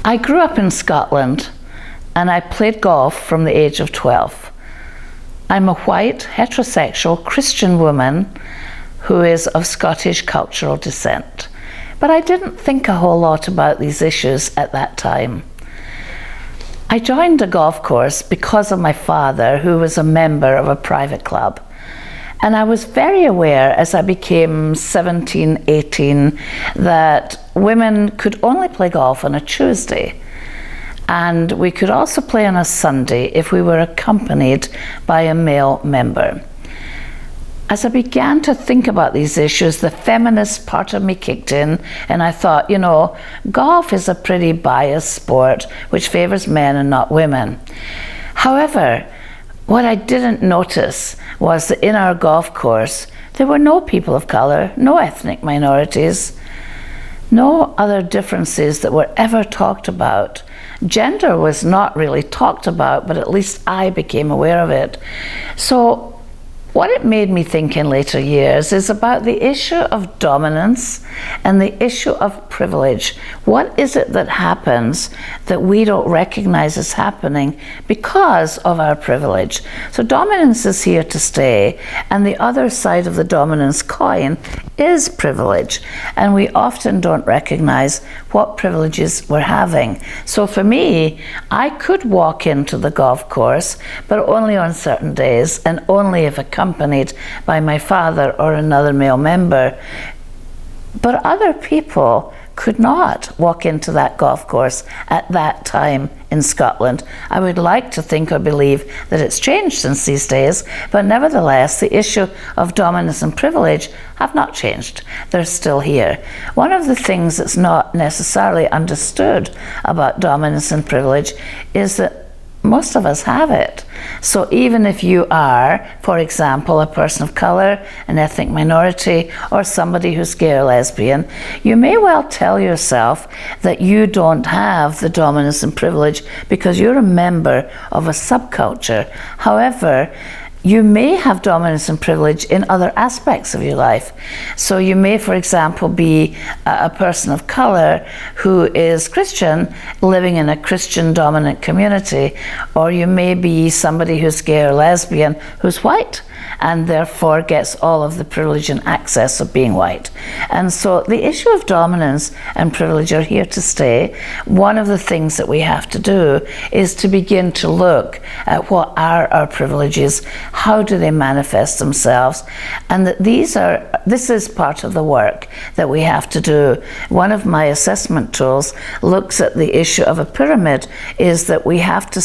I grew up in Scotland and I played golf from the age of 12. I'm a white, heterosexual Christian woman who is of Scottish cultural descent. But I didn't think a whole lot about these issues at that time. I joined a golf course because of my father, who was a member of a private club. And I was very aware as I became 17, 18, that women could only play golf on a Tuesday. And we could also play on a Sunday if we were accompanied by a male member. As I began to think about these issues, the feminist part of me kicked in, and I thought, golf is a pretty biased sport which favors men and not women. However, what I didn't notice was that in our golf course, there were no people of color, no ethnic minorities, no other differences that were ever talked about. Gender was not really talked about, but at least I became aware of it. So what it made me think in later years is about the issue of dominance and the issue of privilege. What is it that happens that we don't recognize as happening because of our privilege? So dominance is here to stay, and the other side of the dominance coin is privilege, and we often don't recognize what privileges we're having. So for me, I could walk into the golf course, but only on certain days and only if accompanied by my father or another male member. But other people could not walk into that golf course at that time in Scotland. I would like to think or believe that it's changed since these days, but nevertheless, the issue of dominance and privilege have not changed. They're still here. One of the things that's not necessarily understood about dominance and privilege is that most of us have it. So even if you are, for example, a person of color, an ethnic minority, or somebody who's gay or lesbian, you may well tell yourself that you don't have the dominance and privilege because you're a member of a subculture. However, you may have dominance and privilege in other aspects of your life. So you may, for example, be a person of color who is Christian, living in a Christian dominant community, or you may be somebody who's gay or lesbian who's white, and therefore gets all of the privilege and access of being white. And so the issue of dominance and privilege are here to stay. One of the things that we have to do is to begin to look at what are our privileges, how do they manifest themselves, and that this is part of the work that we have to do. One of my assessment tools looks at the issue of a pyramid, is that we have to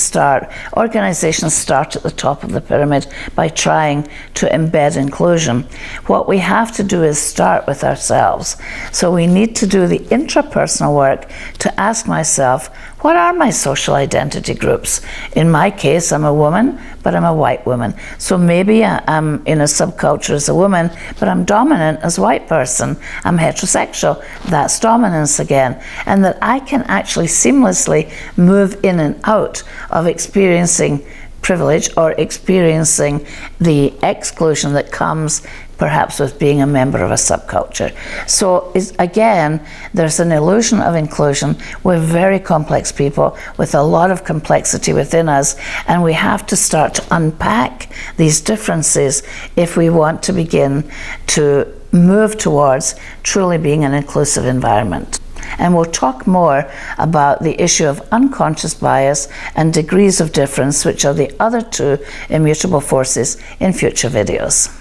organizations start at the top of the pyramid by trying to embed inclusion. What we have to do is start with ourselves. So we need to do the intrapersonal work to ask myself, what are my social identity groups? In my case, I'm a woman, but I'm a white woman. So maybe I'm in a subculture as a woman, but I'm dominant as a white person. I'm heterosexual. That's dominance again. And that I can actually seamlessly move in and out of experiencing privilege or experiencing the exclusion that comes perhaps with being a member of a subculture. So again, there's an illusion of inclusion. We're very complex people with a lot of complexity within us, and we have to start to unpack these differences if we want to begin to move towards truly being an inclusive environment. And we'll talk more about the issue of unconscious bias and degrees of difference, which are the other two immutable forces, in future videos.